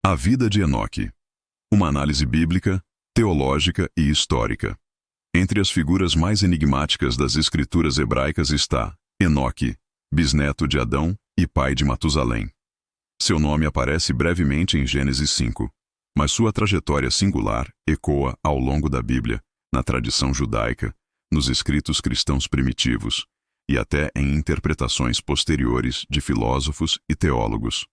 A vida de Enoque. Uma análise bíblica, teológica e histórica. Entre as figuras mais enigmáticas das escrituras hebraicas está Enoque, bisneto de Adão e pai de Matusalém. Seu nome aparece brevemente em Gênesis 5, mas sua trajetória singular ecoa ao longo da Bíblia, na tradição judaica, nos escritos cristãos primitivos e até em interpretações posteriores de filósofos e teólogos.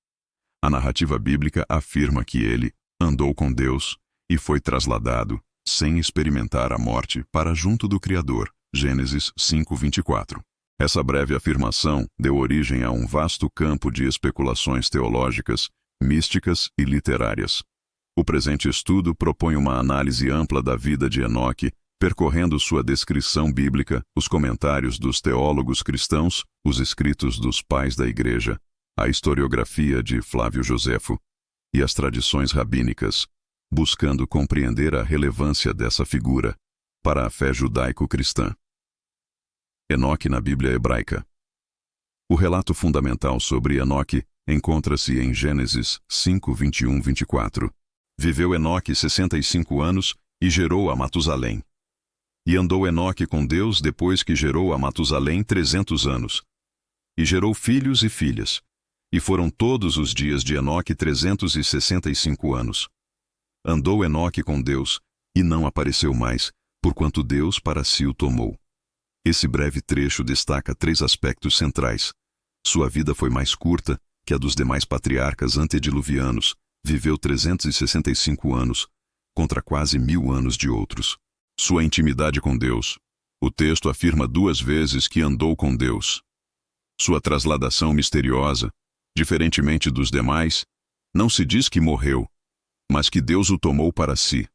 A narrativa bíblica afirma que ele andou com Deus e foi trasladado, sem experimentar a morte, para junto do Criador. Gênesis 5:24. Essa breve afirmação deu origem a um vasto campo de especulações teológicas, místicas e literárias. O presente estudo propõe uma análise ampla da vida de Enoque, percorrendo sua descrição bíblica, os comentários dos teólogos cristãos, os escritos dos pais da Igreja, a historiografia de Flávio Josefo e as tradições rabínicas, buscando compreender a relevância dessa figura para a fé judaico-cristã. Enoque na Bíblia hebraica. O relato fundamental sobre Enoque encontra-se em Gênesis 5:21-24. Viveu Enoque 65 anos e gerou a Matusalém. E andou Enoque com Deus depois que gerou a Matusalém 300 anos. E gerou filhos e filhas. E foram todos os dias de Enoque 365 anos. Andou Enoque com Deus, e não apareceu mais, porquanto Deus para si o tomou. Esse breve trecho destaca 3 aspectos centrais. Sua vida foi mais curta que a dos demais patriarcas antediluvianos, viveu 365 anos, contra quase 1000 anos de outros. Sua intimidade com Deus. O texto afirma 2 vezes que andou com Deus. Sua trasladação misteriosa, diferentemente dos demais, não se diz que morreu, mas que Deus o tomou para si.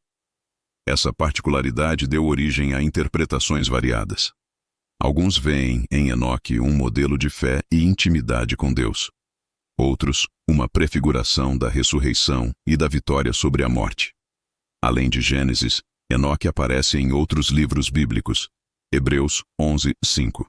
Essa particularidade deu origem a interpretações variadas. Alguns veem em Enoque um modelo de fé e intimidade com Deus. Outros, uma prefiguração da ressurreição e da vitória sobre a morte. Além de Gênesis, Enoque aparece em outros livros bíblicos. Hebreus 11:5.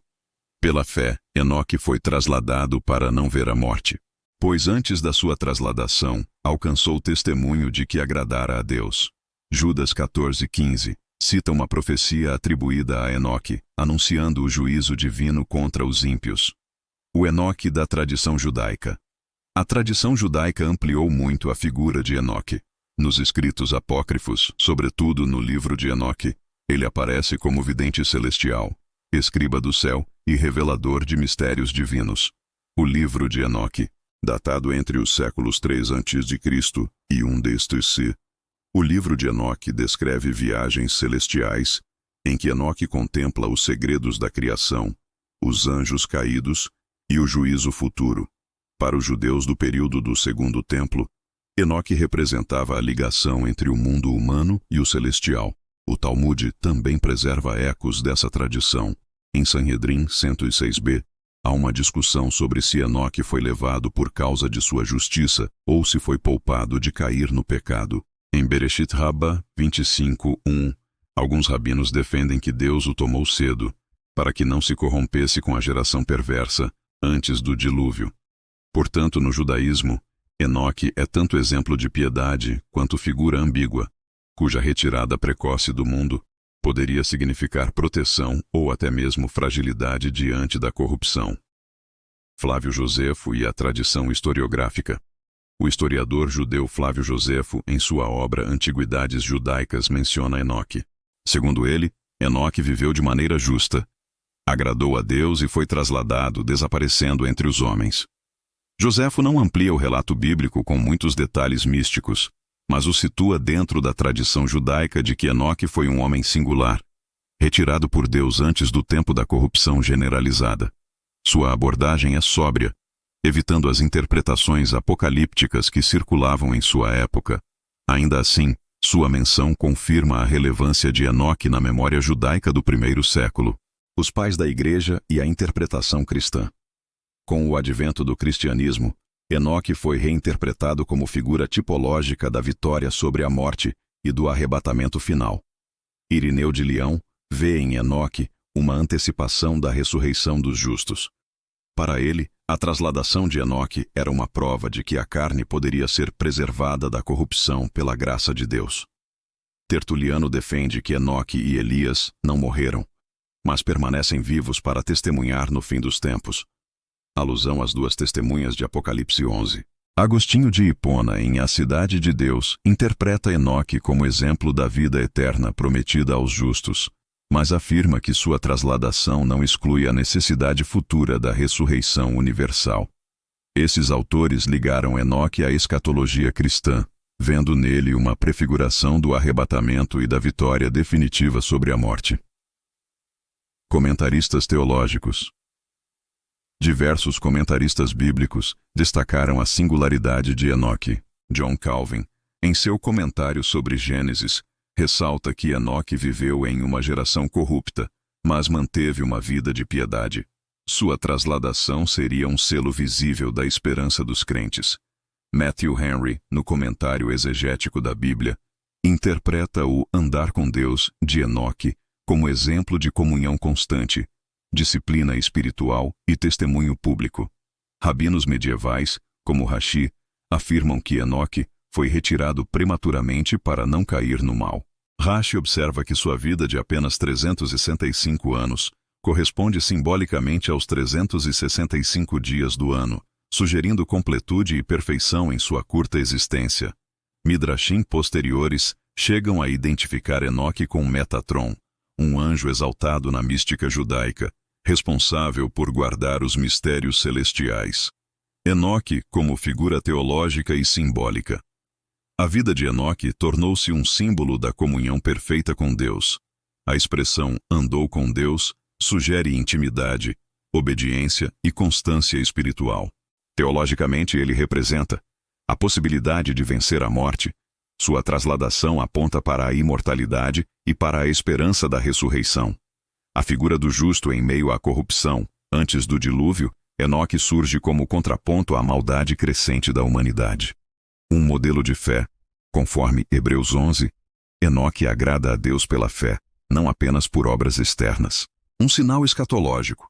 Pela fé, Enoque foi trasladado para não ver a morte, pois antes da sua trasladação, alcançou testemunho de que agradara a Deus. Judas 14:15 cita uma profecia atribuída a Enoque, anunciando o juízo divino contra os ímpios. O Enoque da tradição judaica. A tradição judaica ampliou muito a figura de Enoque. Nos escritos apócrifos, sobretudo no livro de Enoque, ele aparece como vidente celestial, escriba do céu e revelador de mistérios divinos. O livro de Enoque, datado entre os séculos 3 a.C. e 1 d.C., o livro de Enoque descreve viagens celestiais em que Enoque contempla os segredos da criação, os anjos caídos e o juízo futuro. Para os judeus do período do Segundo Templo, Enoque representava a ligação entre o mundo humano e o celestial. O Talmud também preserva ecos dessa tradição. Em Sanhedrin 106b, há uma discussão sobre se Enoque foi levado por causa de sua justiça ou se foi poupado de cair no pecado. Em Bereshit Rabbah 25:1, alguns rabinos defendem que Deus o tomou cedo, para que não se corrompesse com a geração perversa, antes do dilúvio. Portanto, no judaísmo, Enoque é tanto exemplo de piedade quanto figura ambígua, cuja retirada precoce do mundo poderia significar proteção ou até mesmo fragilidade diante da corrupção. Flávio Josefo e a tradição historiográfica. O historiador judeu Flávio Josefo, em sua obra Antiguidades Judaicas, menciona Enoque. Segundo ele, Enoque viveu de maneira justa, agradou a Deus e foi trasladado, desaparecendo entre os homens. Josefo não amplia o relato bíblico com muitos detalhes místicos, mas o situa dentro da tradição judaica de que Enoque foi um homem singular, retirado por Deus antes do tempo da corrupção generalizada. Sua abordagem é sóbria, evitando as interpretações apocalípticas que circulavam em sua época. Ainda assim, sua menção confirma a relevância de Enoque na memória judaica do primeiro século. Os pais da Igreja e a interpretação cristã. Com o advento do cristianismo, Enoque foi reinterpretado como figura tipológica da vitória sobre a morte e do arrebatamento final. Irineu de Leão vê em Enoque uma antecipação da ressurreição dos justos. Para ele, A trasladação de Enoque era uma prova de que a carne poderia ser preservada da corrupção pela graça de Deus. Tertuliano defende que Enoque e Elias não morreram, mas permanecem vivos para testemunhar no fim dos tempos. Alusão às duas testemunhas de Apocalipse 11. Agostinho de Hipona, em A Cidade de Deus, interpreta Enoque como exemplo da vida eterna prometida aos justos, mas afirma que sua trasladação não exclui a necessidade futura da ressurreição universal. Esses autores ligaram Enoque à escatologia cristã, vendo nele uma prefiguração do arrebatamento e da vitória definitiva sobre a morte. Comentaristas teológicos. Diversos comentaristas bíblicos destacaram a singularidade de Enoque. John Calvin, em seu comentário sobre Gênesis, ressalta que Enoque viveu em uma geração corrupta, mas manteve uma vida de piedade. Sua trasladação seria um selo visível da esperança dos crentes. Matthew Henry, no comentário exegético da Bíblia, interpreta o andar com Deus de Enoque como exemplo de comunhão constante, disciplina espiritual e testemunho público. Rabinos medievais, como Rashi, afirmam que Enoque foi retirado prematuramente para não cair no mal. Rashi observa que sua vida de apenas 365 anos corresponde simbolicamente aos 365 dias do ano, sugerindo completude e perfeição em sua curta existência. Midrashim posteriores chegam a identificar Enoque com Metatron, um anjo exaltado na mística judaica, responsável por guardar os mistérios celestiais. Enoque como figura teológica e simbólica. A vida de Enoque tornou-se um símbolo da comunhão perfeita com Deus. A expressão andou com Deus sugere intimidade, obediência e constância espiritual. Teologicamente, ele representa a possibilidade de vencer a morte. Sua trasladação aponta para a imortalidade e para a esperança da ressurreição. A figura do justo em meio à corrupção. Antes do dilúvio, Enoque surge como contraponto à maldade crescente da humanidade. Um modelo de fé. Conforme Hebreus 11, Enoque agrada a Deus pela fé, não apenas por obras externas. Um sinal escatológico.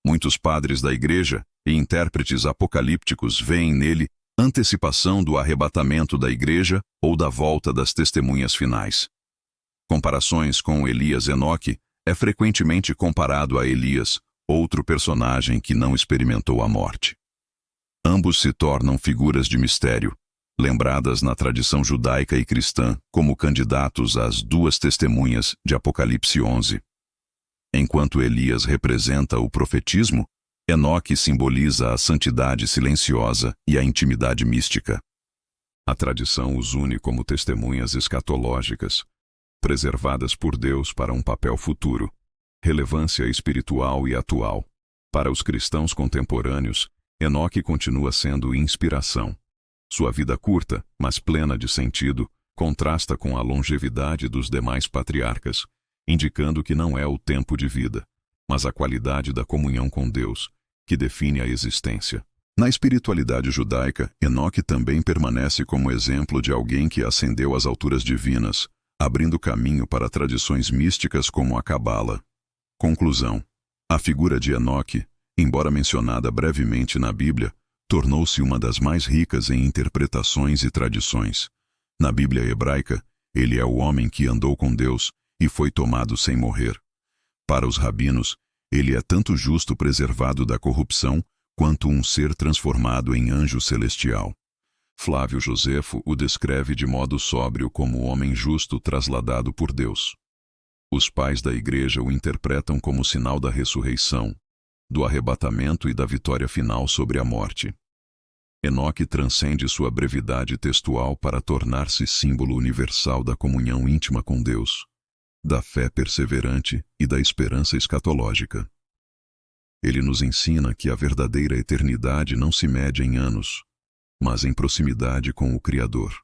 Muitos padres da Igreja e intérpretes apocalípticos veem nele antecipação do arrebatamento da Igreja ou da volta das testemunhas finais. Comparações com Elias. Enoque é frequentemente comparado a Elias, outro personagem que não experimentou a morte. Ambos se tornam figuras de mistério, lembradas na tradição judaica e cristã como candidatos às duas testemunhas de Apocalipse 11. Enquanto Elias representa o profetismo, Enoque simboliza a santidade silenciosa e a intimidade mística. A tradição os une como testemunhas escatológicas, preservadas por Deus para um papel futuro, relevância espiritual e atual. Para os cristãos contemporâneos, Enoque continua sendo inspiração. Sua vida curta, mas plena de sentido, contrasta com a longevidade dos demais patriarcas, indicando que não é o tempo de vida, mas a qualidade da comunhão com Deus, que define a existência. Na espiritualidade judaica, Enoque também permanece como exemplo de alguém que ascendeu às alturas divinas, abrindo caminho para tradições místicas como a Cabala. Conclusão. A figura de Enoque, embora mencionada brevemente na Bíblia, tornou-se uma das mais ricas em interpretações e tradições. Na Bíblia hebraica, ele é o homem que andou com Deus e foi tomado sem morrer. Para os rabinos, ele é tanto justo preservado da corrupção, quanto um ser transformado em anjo celestial. Flávio Josefo o descreve de modo sóbrio como homem justo trasladado por Deus. Os pais da Igreja o interpretam como sinal da ressurreição, do arrebatamento e da vitória final sobre a morte. Enoque transcende sua brevidade textual para tornar-se símbolo universal da comunhão íntima com Deus, da fé perseverante e da esperança escatológica. Ele nos ensina que a verdadeira eternidade não se mede em anos, mas em proximidade com o Criador.